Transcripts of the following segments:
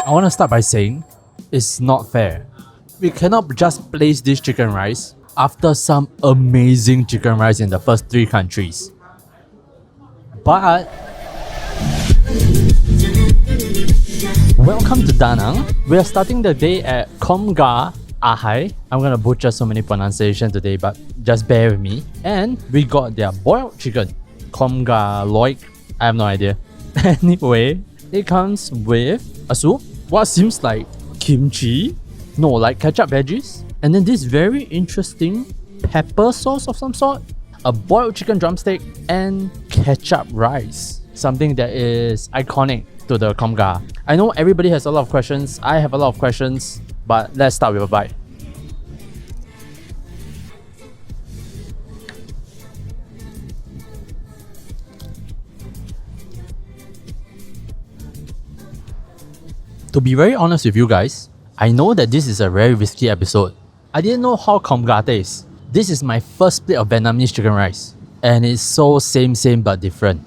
I want to start by saying it's not fair. We cannot just place this chicken rice after some amazing chicken rice in the first 3 countries. But welcome to Da Nang. We are starting the day at Cơm Gà A Hải. I'm gonna butcher so many pronunciations today, but just bear with me. And we got their boiled chicken. Cơm Gà Quay. I have no idea. Anyway, it comes with a soup, what seems like kimchi, no, like ketchup veggies, and then this very interesting pepper sauce of some sort, a boiled chicken drumstick, and ketchup rice, something that is iconic to the Cơm Gà. I know everybody has a lot of questions, I have a lot of questions, but let's start with a bite. To be very honest with you guys, I know that this is a very risky episode. I didn't know how Cơm Gà tastes. This is my first plate of Vietnamese chicken rice, and it's so same but different.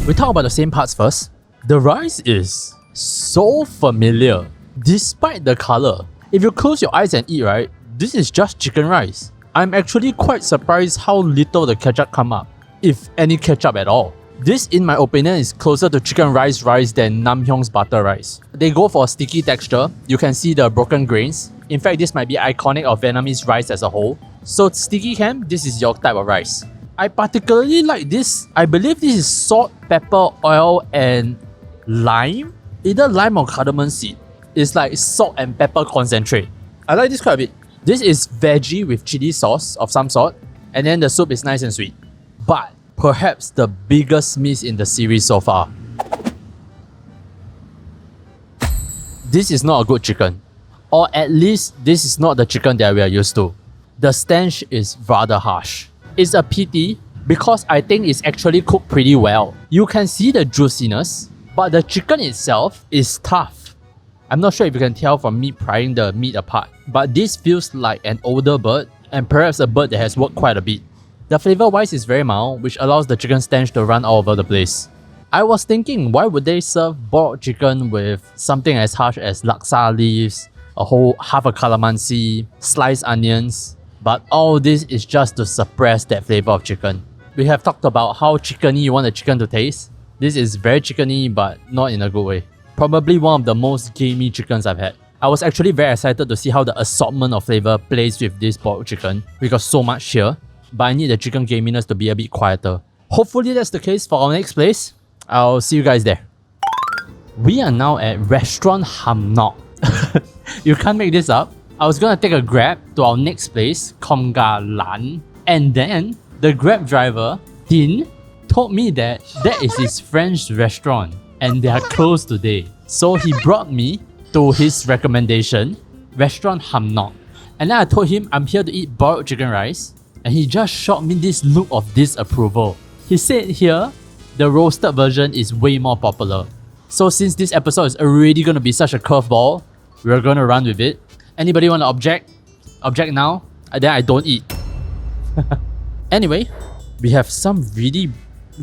We talk about the same parts first. The rice is so familiar, despite the color. If you close your eyes and eat, right, this is just chicken rice. I'm actually quite surprised how little the ketchup come up, if any ketchup at all. This, in my opinion, is closer to chicken rice than Nam Hyung's butter rice. They go for a sticky texture. You can see the broken grains. In fact, this might be iconic of Vietnamese rice as a whole. So sticky ham, this is your type of rice. I particularly like this. I believe this is salt, pepper, oil, and lime. Either lime or cardamom seed. It's like salt and pepper concentrate. I like this quite a bit. This is veggie with chili sauce of some sort. And then the soup is nice and sweet. But perhaps the biggest miss in the series so far. This is not a good chicken. Or at least, this is not the chicken that we are used to. The stench is rather harsh. It's a pity because I think it's actually cooked pretty well. You can see the juiciness, but the chicken itself is tough. I'm not sure if you can tell from me prying the meat apart, but this feels like an older bird and perhaps a bird that has worked quite a bit. The flavor wise is very mild, which allows the chicken stench to run all over the place. I was thinking, why would they serve boiled chicken with something as harsh as laksa leaves, a whole half a calamansi, sliced onions? But all this is just to suppress that flavor of chicken. We have talked about how chickeny you want the chicken to taste. This is very chickeny, but not in a good way. Probably one of the most gamey chickens I've had. I was actually very excited to see how the assortment of flavor plays with this boiled chicken. We got so much here, but I need the chicken gaminess to be a bit quieter. Hopefully that's the case for our next place. I'll see you guys there. We are now at Restaurant Ham Ngoc. You can't make this up. I was gonna take a Grab to our next place, Cơm Gà Lan, and then the Grab driver, Tin, told me that is his French restaurant and they are closed today. So he brought me to his recommendation, Restaurant Ham Ngoc. And then I told him I'm here to eat boiled chicken rice. And he just shot me this look of disapproval. He said here, the roasted version is way more popular. So since this episode is already going to be such a curveball, we're going to run with it. Anybody want to object? Object now? Then I don't eat. Anyway, we have some really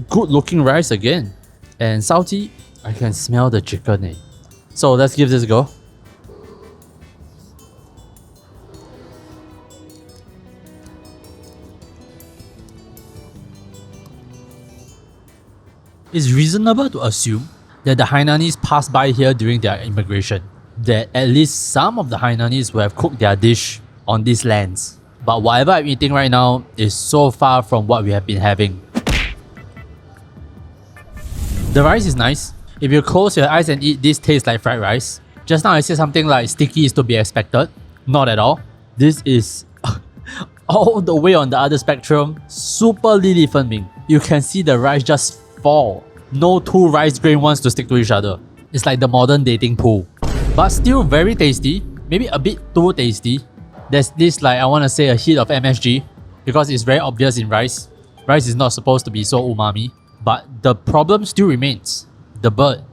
good looking rice again. And salty, I can smell the chicken. So let's give this a go. It's reasonable to assume that the Hainanese passed by here during their immigration, that at least some of the Hainanese will have cooked their dish on these lands. But whatever I'm eating right now is so far from what we have been having. The rice is nice. If you close your eyes and eat, this tastes like fried rice. Just now I said something like sticky is to be expected. Not at all. This is all the way on the other spectrum, super Lili Fenming. You can see the rice just fall. No two rice grain wants to stick to each other. It's like the modern dating pool. But still very tasty. Maybe a bit too tasty. There's this, like, I want to say a hit of MSG because it's very obvious in rice. Rice is not supposed to be so umami. But the problem still remains. The bird.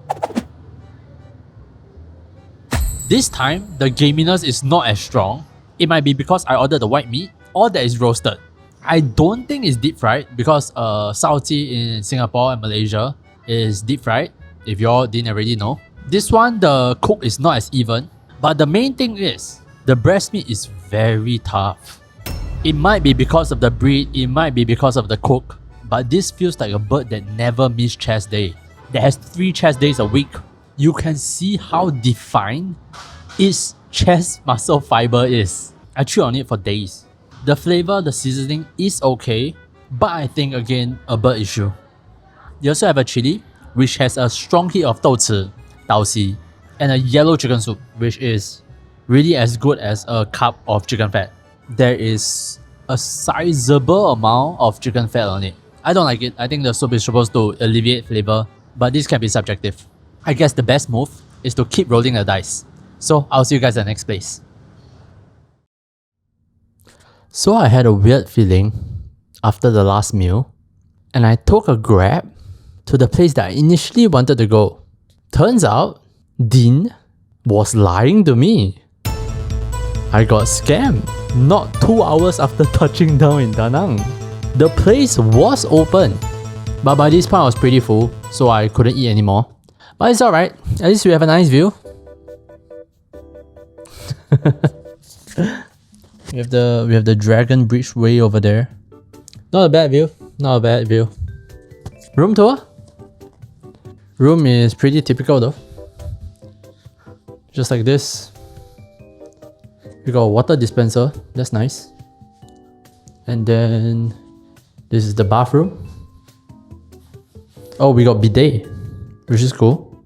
This time, the gaminess is not as strong. It might be because I ordered the white meat or that is roasted. I don't think it's deep fried because Sauti in Singapore and Malaysia is deep fried. if y'all didn't already know. This one, the cook is not as even, but the main thing is, the breast meat is very tough. It might be because of the breed, it might be because of the cook, but this feels like a bird that never missed chest day. That has 3 chest days a week. You can see how defined its chest muscle fiber is. I chew on it for days. The flavor, the seasoning is okay, but I think again, a bird issue. You also have a chili, which has a strong hit of 豆豉, daoxi, and a yellow chicken soup, which is really as good as a cup of chicken fat. There is a sizable amount of chicken fat on it. I don't like it. I think the soup is supposed to alleviate flavor, but this can be subjective. I guess the best move is to keep rolling the dice. So I'll see you guys at the next place. So I had a weird feeling after the last meal, and I took a Grab to the place that I initially wanted to go. Turns out, Dean was lying to me. I got scammed not 2 hours after touching down in Da Nang. The place was open, but by this point I was pretty full, so I couldn't eat anymore. But it's alright, at least we have a nice view. We have the Dragon Bridge way over there. Not a bad view, not a bad view. Room tour? Room is pretty typical though. Just like this. We got a water dispenser, that's nice. And then this is the bathroom. Oh, we got bidet, which is cool.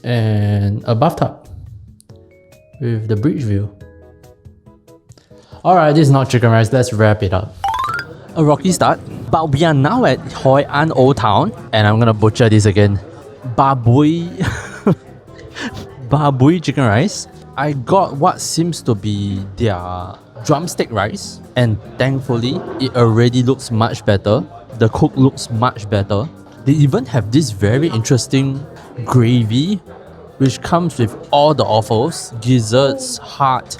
And a bathtub with the bridge view. Alright, this is not chicken rice, let's wrap it up. A rocky start, but we are now at Hoi An Old Town, and I'm gonna butcher this again. Buoi Buoi chicken rice. I got what seems to be their drumstick rice, and thankfully it already looks much better. The cook looks much better. They even have this very interesting gravy which comes with all the offals, gizzards, heart,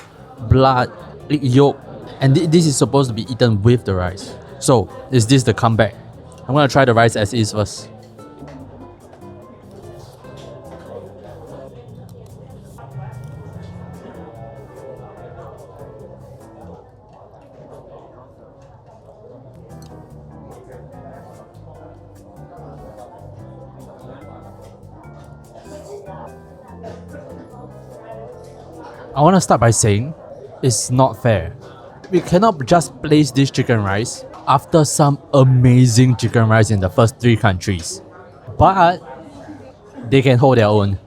blood, egg yolk, and this is supposed to be eaten with the rice. So, is this the comeback? I'm gonna try the rice as is first. I want to start by saying, it's not fair. We cannot just place this chicken rice after some amazing chicken rice in the first 3 countries. But they can hold their own.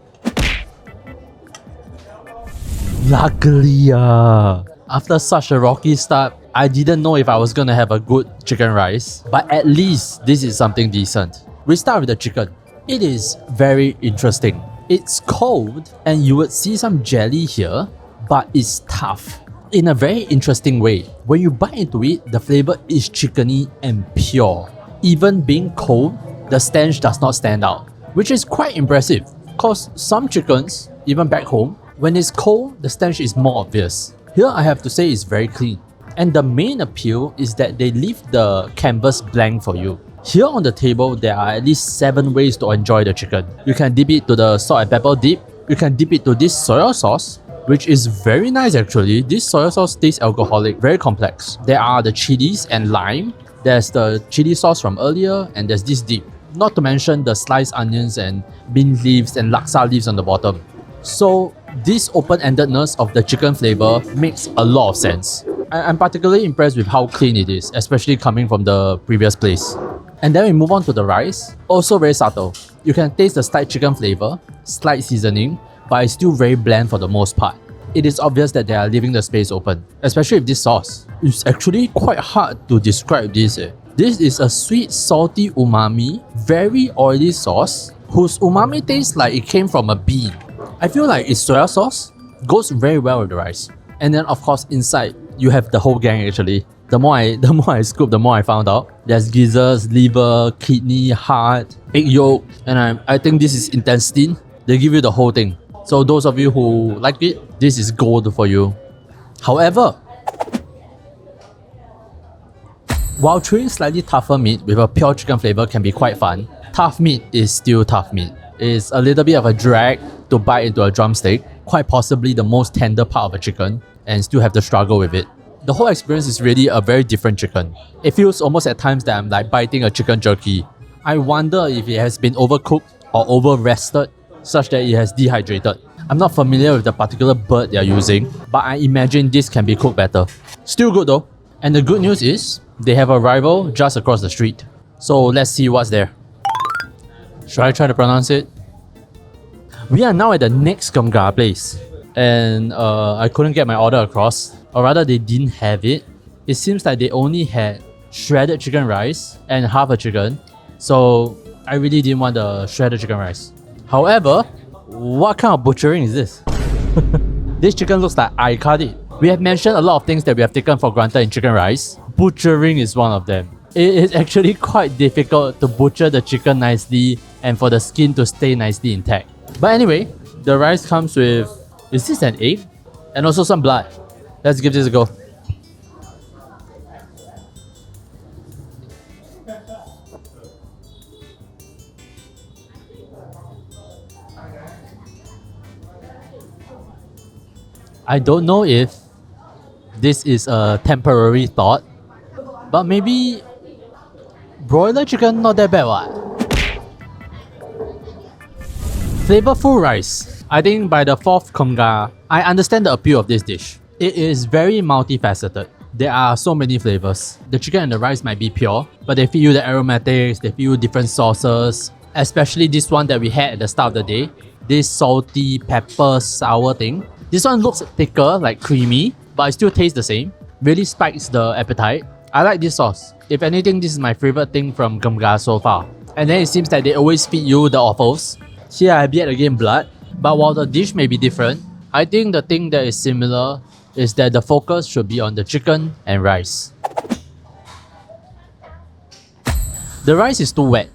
Luckily, after such a rocky start, I didn't know if I was gonna have a good chicken rice. But at least this is something decent. We start with the chicken. It is very interesting. It's cold and you would see some jelly here, but it's tough in a very interesting way. When you bite into it, the flavor is chickeny and pure. Even being cold, the stench does not stand out, which is quite impressive, cause some chickens, even back home, when it's cold, the stench is more obvious. Here I have to say it's very clean. And the main appeal is that they leave the canvas blank for you. Here on the table, there are at least 7 ways to enjoy the chicken. You can dip it to the salt and pepper dip. You can dip it to this soy sauce, which is very nice actually. This soy sauce tastes alcoholic, very complex. There are the chilies and lime. There's the chili sauce from earlier, and there's this dip. Not to mention the sliced onions and bean leaves and laksa leaves on the bottom. So this open-endedness of the chicken flavor makes a lot of sense. I'm particularly impressed with how clean it is, especially coming from the previous place. And then we move on to the rice. Also very subtle. You can taste the slight chicken flavor, slight seasoning, but it's still very bland for the most part. It is obvious that they are leaving the space open, especially with this sauce. It's actually quite hard to describe this. This is a sweet, salty umami, very oily sauce, whose umami tastes like it came from a bean. I feel like its soya sauce goes very well with the rice. And then of course inside, you have the whole gang actually. The more I scooped, the more I found out. There's gizzards, liver, kidney, heart, egg yolk, and I think this is intestine. They give you the whole thing. So those of you who like it, this is gold for you. However, while chewing slightly tougher meat with a pure chicken flavor can be quite fun, tough meat is still tough meat. It's a little bit of a drag to bite into a drumstick, quite possibly the most tender part of a chicken, and still have to struggle with it. The whole experience is really a very different chicken. It feels almost at times that I'm like biting a chicken jerky. I wonder if it has been overcooked or over-rested such that it has dehydrated. I'm not familiar with the particular bird they are using, but I imagine this can be cooked better. Still good though. And the good news is, they have a rival just across the street. So let's see what's there. Should I try to pronounce it? We are now at the next Cơm Gà place. And I couldn't get my order across. Or rather, they didn't have it. It seems like they only had shredded chicken rice and half a chicken. So I really didn't want the shredded chicken rice. However, what kind of butchering is this? This chicken looks like I cut it. We have mentioned a lot of things that we have taken for granted in chicken rice. Butchering is one of them. It is actually quite difficult to butcher the chicken nicely and for the skin to stay nicely intact. But anyway, the rice comes with, is this an egg? And also some blood. Let's give this a go. I don't know if this is a temporary thought, but maybe broiler chicken not that bad what? Flavorful rice. I think by the fourth Cơm Gà, I understand the appeal of this dish. It is very multifaceted. There are so many flavors. The chicken and the rice might be pure, but they feed you the aromatics, they feed you different sauces, especially this one that we had at the start of the day. This salty pepper sour thing. This one looks thicker, like creamy, but it still tastes the same. Really spikes the appetite. I like this sauce. If anything, this is my favorite thing from Cơm Gà so far. And then it seems that they always feed you the offals. Here I have yet again blood, but while the dish may be different, I think the thing that is similar is that the focus should be on the chicken and rice. The rice is too wet,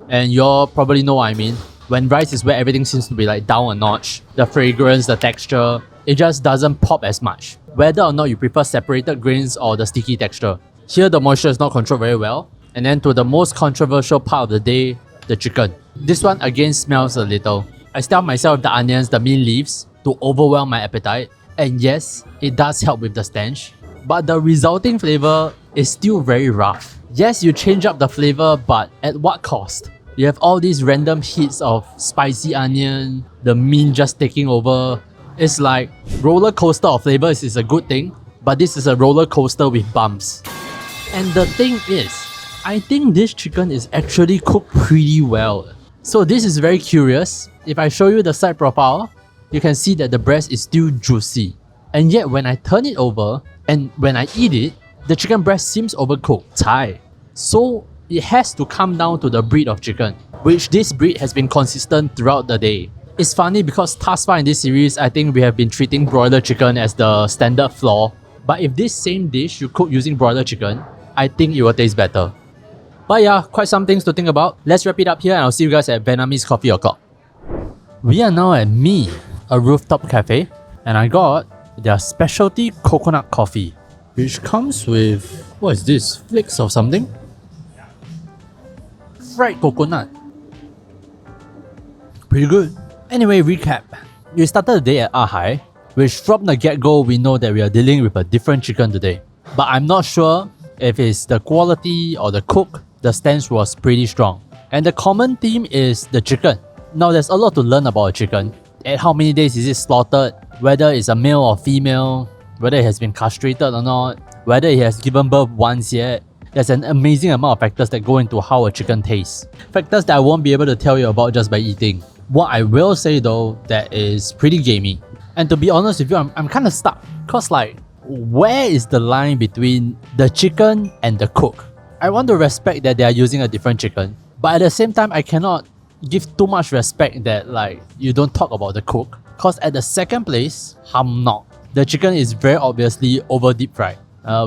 and you all probably know what I mean. When rice is wet, everything seems to be like down a notch. The fragrance, the texture, it just doesn't pop as much. Whether or not you prefer separated grains or the sticky texture. Here the moisture is not controlled very well. And then to the most controversial part of the day, the chicken. This one again smells a little. I stuffed myself with the onions, the mint leaves to overwhelm my appetite. And yes, it does help with the stench. But the resulting flavor is still very rough. Yes, you change up the flavor, but at what cost? You have all these random hits of spicy onion, the mint just taking over. It's like roller coaster of flavors is a good thing, but this is a roller coaster with bumps. And the thing is, I think this chicken is actually cooked pretty well. So this is very curious. If I show you the side profile, you can see that the breast is still juicy. And yet when I turn it over and when I eat it, the chicken breast seems overcooked. Thai. So it has to come down to the breed of chicken, which this breed has been consistent throughout the day. It's funny because thus far in this series, I think we have been treating broiler chicken as the standard flaw. But if this same dish you cook using broiler chicken, I think it will taste better. But yeah, quite some things to think about. Let's wrap it up here and I'll see you guys at Vietnamese Coffee O'Clock. We are now at Me, a rooftop cafe, and I got their specialty coconut coffee, which comes with, what is this, flakes of something? Fried coconut. Pretty good. Anyway, recap. We started the day at A Hải, which from the get-go we know that we are dealing with a different chicken today. But I'm not sure if it's the quality or the cook. The stench was pretty strong. And the common theme is the chicken. Now there's a lot to learn about a chicken. At how many days is it slaughtered, whether it's a male or female, whether it has been castrated or not, whether it has given birth once yet. There's an amazing amount of factors that go into how a chicken tastes. Factors that I won't be able to tell you about just by eating. What I will say though, that is pretty gamey. And to be honest with you, I'm kind of stuck. Cause like, where is the line between the chicken and the cook? I want to respect that they are using a different chicken. But at the same time, I cannot give too much respect that like, you don't talk about the cook. Cause at the second place, Ham Nok. The chicken is very obviously over deep fried.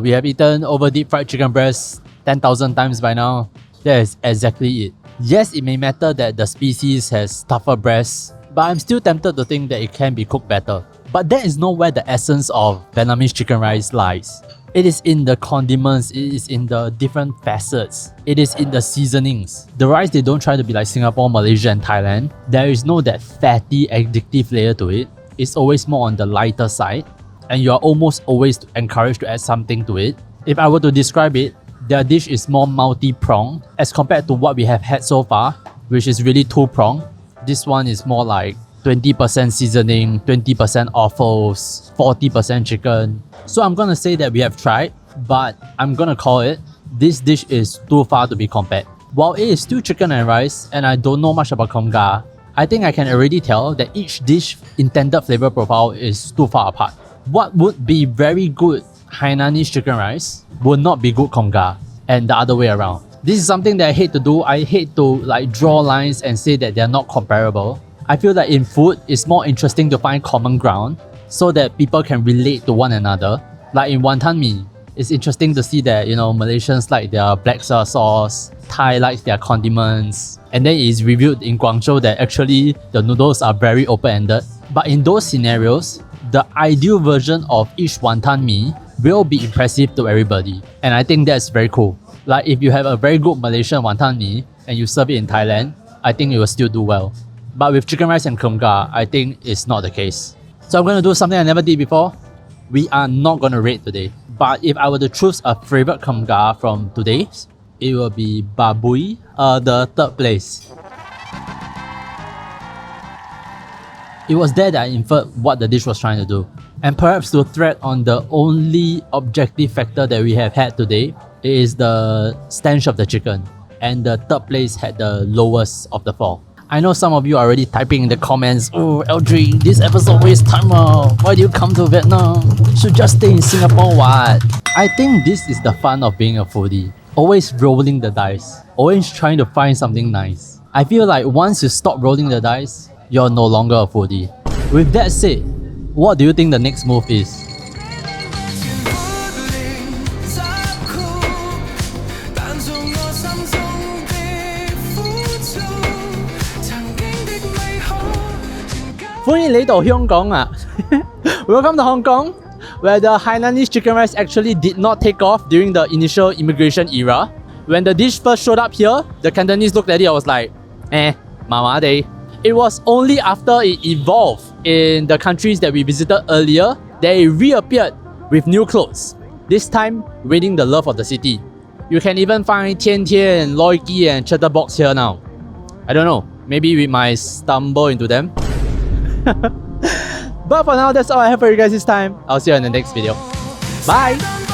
We have eaten over deep fried chicken breasts 10,000 times by now. That is exactly it. Yes, it may matter that the species has tougher breasts, but I'm still tempted to think that it can be cooked better. But that is not where the essence of Vietnamese chicken rice lies. It is in the condiments, it is in the different facets, it is in the seasonings. The rice, they don't try to be like Singapore, Malaysia and Thailand. There is no that fatty addictive layer to it. It's always more on the lighter side, and you are almost always encouraged to add something to it. If I were to describe it, their dish is more multi-pronged as compared to what we have had so far, which is really two-pronged. This one is more like 20% seasoning, 20% offals, 40% chicken. So I'm gonna say that we have tried, but I'm gonna call it, this dish is too far to be compared. While it is still chicken and rice, and I don't know much about Cơm Gà, I think I can already tell that each dish intended flavor profile is too far apart. What would be very good Hainanese chicken rice would not be good Cơm Gà, and the other way around. This is something that I hate to do. I hate to like draw lines and say that they're not comparable. I feel that in food, it's more interesting to find common ground so that people can relate to one another. Like in wonton mee, it's interesting to see that, Malaysians like their black soy sauce, Thai likes their condiments, and then it's revealed in Guangzhou that actually the noodles are very open-ended. But in those scenarios, the ideal version of each wonton mee will be impressive to everybody. And I think that's very cool. Like if you have a very good Malaysian wonton mee and you serve it in Thailand, I think it will still do well. But with chicken rice and Cơm Gà, I think it's not the case. So I'm going to do something I never did before. We are not going to rate today. But if I were to choose a favorite Cơm Gà from today, it will be Buoi, the third place. It was there that I inferred what the dish was trying to do. And perhaps to thread on the only objective factor that we have had today, it is the stench of the chicken. And the third place had the lowest of the four. I know some of you are already typing in the comments, "Oh, L3, this episode waste time. Why do you come to Vietnam? You should just stay in Singapore, what?" I think this is the fun of being a foodie. Always rolling the dice. Always trying to find something nice. I feel like once you stop rolling the dice, you're no longer a foodie. With that said, what do you think the next move is? Welcome to Hong Kong, where the Hainanese chicken rice actually did not take off during the initial immigration era. When the dish first showed up here, the Cantonese looked at it and was like, mama day. It was only after it evolved in the countries that we visited earlier that it reappeared with new clothes, this time winning the love of the city. You can even find Tian Tian, Loy Ki and Chatterbox here now. I don't know, maybe we might stumble into them. But for now, that's all I have for you guys this time. I'll see you in the next video. Bye!